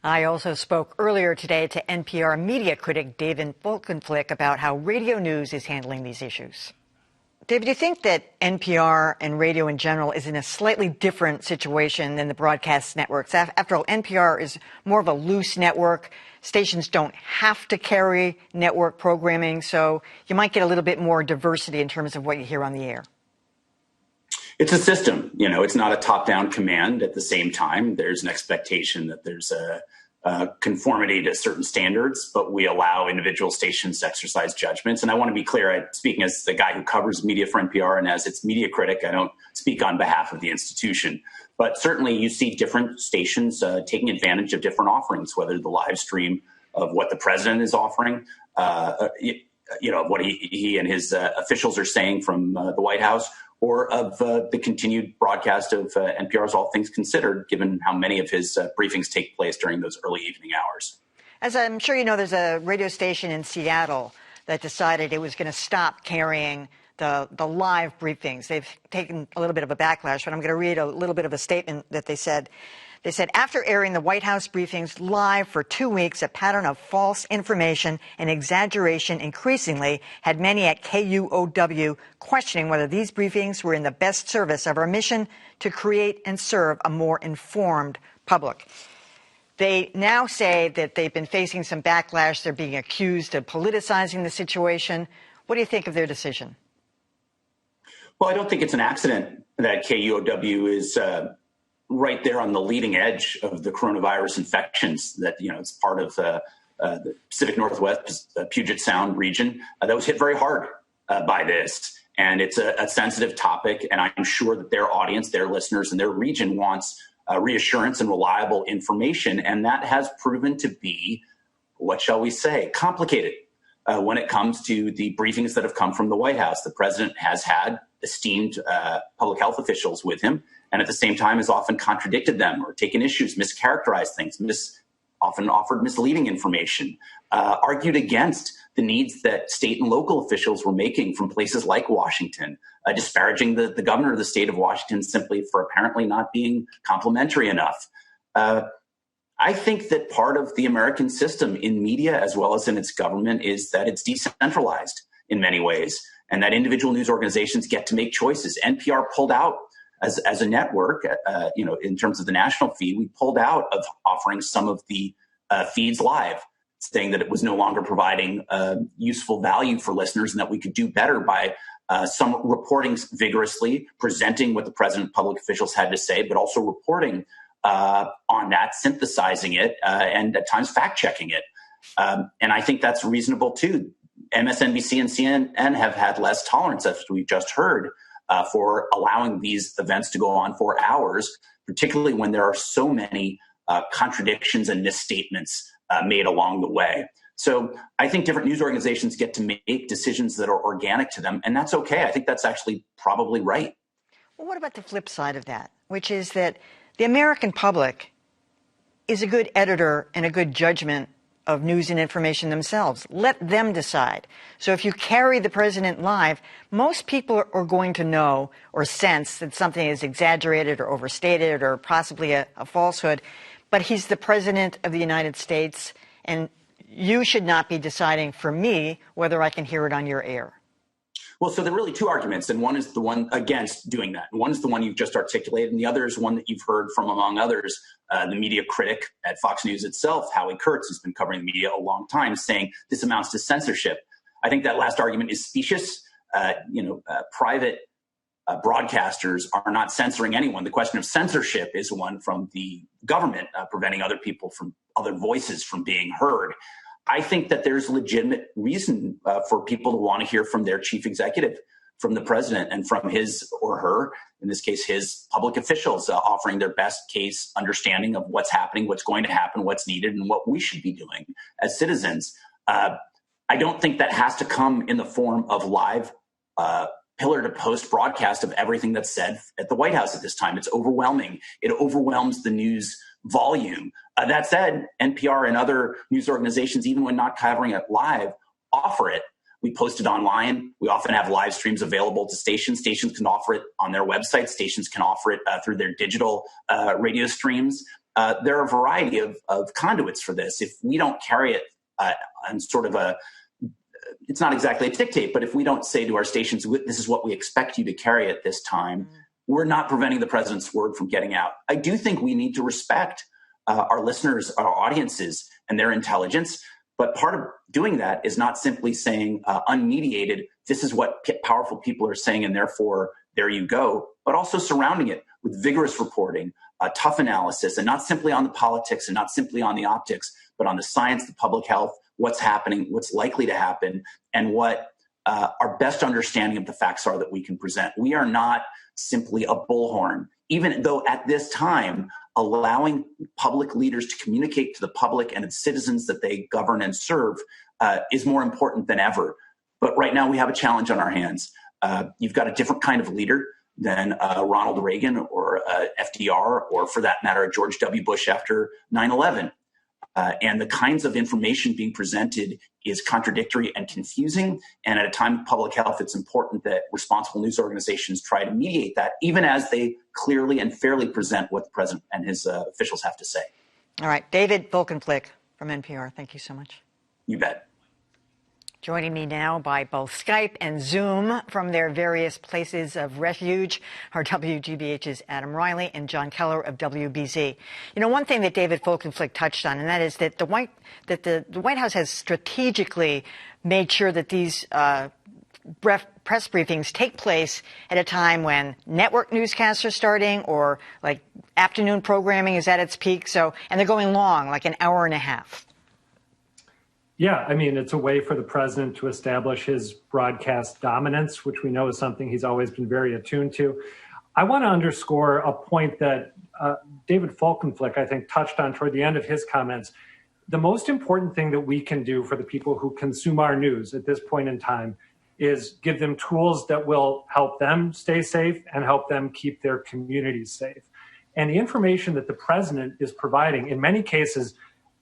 I also spoke earlier today to NPR media critic David Folkenflik about how radio news is handling these issues. David, do you think that NPR and radio in general is in a slightly different situation than the broadcast networks? After all, NPR is more of a loose network. Stations don't have to carry network programming, so you might get a little bit more diversity in terms of what you hear on the air. It's a system. It's not a top-down command. At the same time, there's an expectation that there's a conformity to certain standards, but we allow individual stations to exercise judgments. And I want to be clear, speaking as the guy who covers media for NPR and as its media critic, I don't speak on behalf of the institution. But certainly you see different stations taking advantage of different offerings, whether the live stream of what the president is offering, what he and his officials are saying from the White House, or of the continued broadcast of NPR's All Things Considered, given how many of his briefings take place during those early evening hours. As I'm sure you know, there's a radio station in Seattle that decided it was going to stop carrying the live briefings. They've taken a little bit of a backlash, but I'm going to read a little bit of a statement that they said. They said, after airing the White House briefings live for 2 weeks, a pattern of false information and exaggeration increasingly had many at KUOW questioning whether these briefings were in the best service of our mission to create and serve a more informed public. They now say that they've been facing some backlash. They're being accused of politicizing the situation. What do you think of their decision? Well, I don't think it's an accident that KUOW is right there on the leading edge of the coronavirus infections. That it's part of the Pacific Northwest, Puget Sound region that was hit very hard by this, and it's a sensitive topic. And I'm sure that their audience, their listeners, and their region wants reassurance and reliable information, and that has proven to be, what shall we say, complicated when it comes to the briefings that have come from the White House. The president has had esteemed public health officials with him, and at the same time has often contradicted them or taken issues, mischaracterized things, often offered misleading information, argued against the needs that state and local officials were making from places like Washington, disparaging the governor of the state of Washington simply for apparently not being complimentary enough. I think that part of the American system in media as well as in its government is that it's decentralized in many ways, and that individual news organizations get to make choices. NPR pulled out as a network, in terms of the national feed, we pulled out of offering some of the feeds live, saying that it was no longer providing useful value for listeners and that we could do better by some reporting vigorously, presenting what the president and public officials had to say, but also reporting on that, synthesizing it, and at times fact-checking it. And I think that's reasonable, too. MSNBC and CNN have had less tolerance, as we just heard, for allowing these events to go on for hours, particularly when there are so many contradictions and misstatements made along the way. So I think different news organizations get to make decisions that are organic to them, and that's okay. I think that's actually probably right. Well, what about the flip side of that, which is that the American public is a good editor and a good judgment of news and information themselves. Let them decide. So if you carry the president live, most people are going to know or sense that something is exaggerated or overstated or possibly a falsehood. But he's the president of the United States, and you should not be deciding for me whether I can hear it on your air. Well, so there are really two arguments, and one is the one against doing that. One is the one you've just articulated, and the other is one that you've heard from, among others, the media critic at Fox News itself, Howie Kurtz, who's been covering the media a long time, saying this amounts to censorship. I think that last argument is specious. Private broadcasters are not censoring anyone. The question of censorship is one from the government, preventing other people from other voices from being heard. I think that there's legitimate reason for people to want to hear from their chief executive, from the president, and from his or her, in this case, his public officials, offering their best case understanding of what's happening, what's going to happen, what's needed, and what we should be doing as citizens. I don't think that has to come in the form of live pillar-to-post broadcast of everything that's said at the White House at this time. It's overwhelming. It overwhelms the news volume. That said, NPR and other news organizations, even when not covering it live, offer it. We post it online. We often have live streams available to stations. Stations can offer it on their website. Stations can offer it through their digital radio streams. there are a variety of conduits for this. If we don't carry it on sort of it's not exactly a dictate, but if we don't say to our stations, this is what we expect you to carry at this time, we're not preventing the president's word from getting out. I do think we need to respect our listeners, our audiences, and their intelligence. But part of doing that is not simply saying unmediated, this is what powerful people are saying, and therefore there you go, but also surrounding it with vigorous reporting, tough analysis, and not simply on the politics and not simply on the optics, but on the science, the public health, what's happening, what's likely to happen, and what our best understanding of the facts are that we can present. We are not simply a bullhorn, even though at this time, allowing public leaders to communicate to the public and its citizens that they govern and serve is more important than ever. But right now we have a challenge on our hands. You've got a different kind of leader than Ronald Reagan or FDR, or for that matter, George W. Bush after 9/11. And the kinds of information being presented is contradictory and confusing. And at a time of public health, it's important that responsible news organizations try to mediate that, even as they clearly and fairly present what the president and his officials have to say. All right. David Folkenflik from NPR. Thank you so much. You bet. Joining me now by both Skype and Zoom from their various places of refuge are WGBH's Adam Reilly and Jon Keller of WBZ. You know, one thing that David Folkenflik touched on, and that is that the White House has strategically made sure that these press briefings take place at a time when network newscasts are starting, or like afternoon programming is at its peak. And they're going long, like an hour and a half. Yeah, I mean, it's a way for the president to establish his broadcast dominance, which we know is something he's always been very attuned to. I want to underscore a point that David Folkenflik, I think, touched on toward the end of his comments. The most important thing that we can do for the people who consume our news at this point in time is give them tools that will help them stay safe and help them keep their communities safe. And the information that the president is providing, in many cases,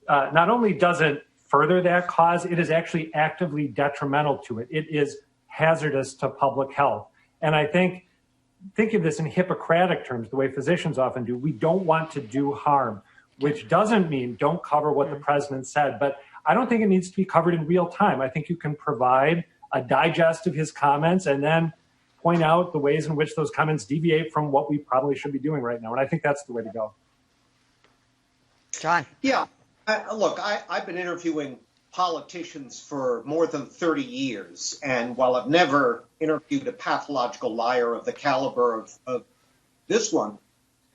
not only doesn't further that cause, it is actually actively detrimental to it. It is hazardous to public health. And I think of this in Hippocratic terms, the way physicians often do. We don't want to do harm, which doesn't mean don't cover what the president said. But I don't think it needs to be covered in real time. I think you can provide a digest of his comments and then point out the ways in which those comments deviate from what we probably should be doing right now. And I think that's the way to go. Jon. Yeah. Look, I've been interviewing politicians for more than 30 years. And while I've never interviewed a pathological liar of the caliber of this one,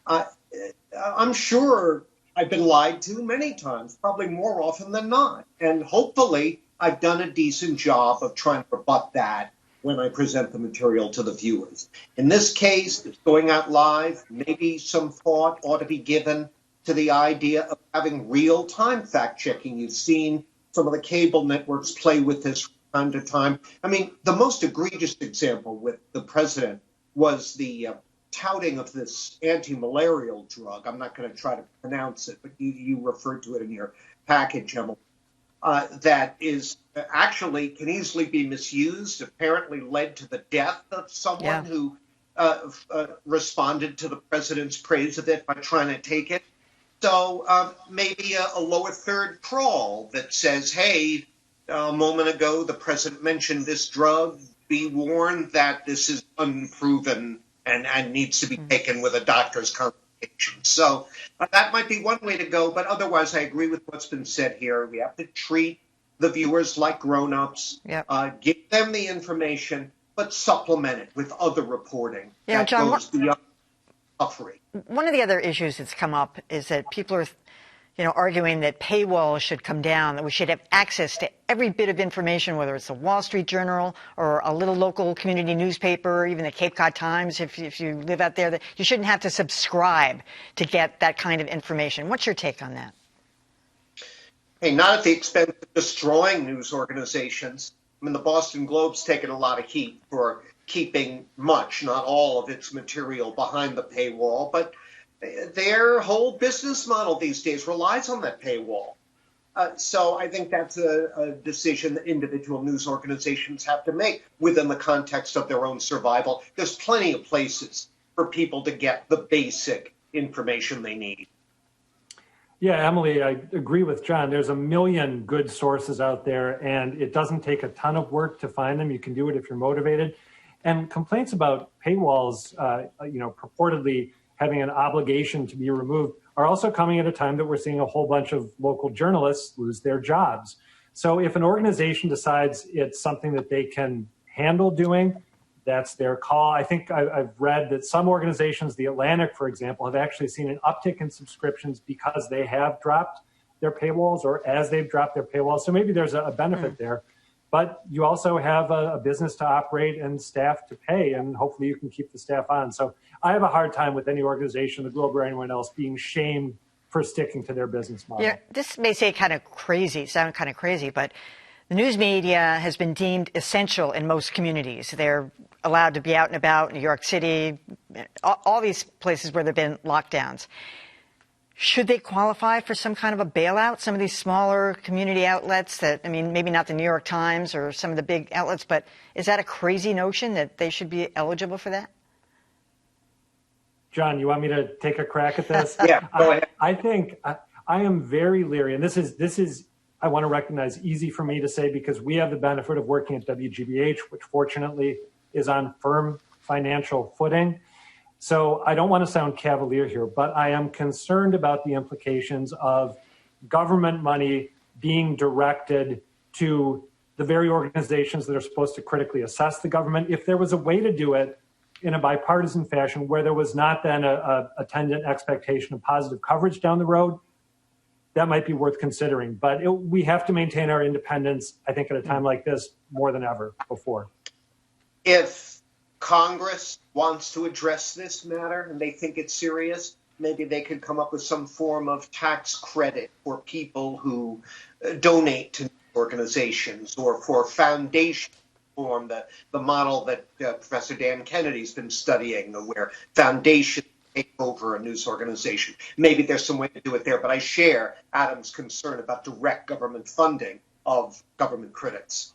I'm sure I've been lied to many times, probably more often than not. And hopefully I've done a decent job of trying to rebut that when I present the material to the viewers. In this case, it's going out live. Maybe some thought ought to be given to the idea of having real-time fact-checking. You've seen some of the cable networks play with this from time to time. I mean, the most egregious example with the president was the touting of this anti-malarial drug. I'm not going to try to pronounce it, but you referred to it in your package, Emily. That is actually can easily be misused, apparently led to the death of someone who responded to the president's praise of it by trying to take it. So maybe a lower third crawl that says, hey, a moment ago, the president mentioned this drug. Be warned that this is unproven and needs to be taken with a doctor's consultation. So that might be one way to go. But otherwise, I agree with what's been said here. We have to treat the viewers like grown-ups, give them the information, but supplement it with other reporting that Jon, goes beyond suffering. One of the other issues that's come up is that people are, arguing that paywalls should come down, that we should have access to every bit of information, whether it's the Wall Street Journal or a little local community newspaper, or even the Cape Cod Times, if you live out there, that you shouldn't have to subscribe to get that kind of information. What's your take on that? Hey, not at the expense of destroying news organizations. I mean, the Boston Globe's taken a lot of heat for keeping much, not all of its material behind the paywall, but their whole business model these days relies on that paywall. So I think that's a decision that individual news organizations have to make within the context of their own survival. There's plenty of places for people to get the basic information they need. Yeah, Emily, I agree with John. There's a million good sources out there, and it doesn't take a ton of work to find them. You can do it if you're motivated. And complaints about paywalls, purportedly having an obligation to be removed, are also coming at a time that we're seeing a whole bunch of local journalists lose their jobs. So if an organization decides it's something that they can handle doing, that's their call. I think I've read that some organizations, The Atlantic, for example, have actually seen an uptick in subscriptions because they have dropped their paywalls or as they've dropped their paywalls. So maybe there's a benefit there. But you also have a business to operate and staff to pay, and hopefully you can keep the staff on. So I have a hard time with any organization, the Globe or anyone else, being shamed for sticking to their business model. Yeah, this may sound kind of crazy, but the news media has been deemed essential in most communities. They're allowed to be out and about, New York City, all these places where there have been lockdowns. Should they qualify for some kind of a bailout? Some of these smaller community outlets that, maybe not the New York Times or some of the big outlets, but is that a crazy notion that they should be eligible for that? John, you want me to take a crack at this? Yeah, go ahead. I think I am very leery, and this is I want to recognize easy for me to say because we have the benefit of working at WGBH, which fortunately is on firm financial footing. So I don't want to sound cavalier here, but I am concerned about the implications of government money being directed to the very organizations that are supposed to critically assess the government. If there was a way to do it in a bipartisan fashion where there was not then a attendant expectation of positive coverage down the road, that might be worth considering. But we have to maintain our independence, I think, at a time like this more than ever before. If Congress wants to address this matter and they think it's serious, maybe they could come up with some form of tax credit for people who donate to organizations or for foundations. Form the model that Professor Dan Kennedy's been studying, where foundations take over a news organization. Maybe there's some way to do it there, but I share Adam's concern about direct government funding of government critics.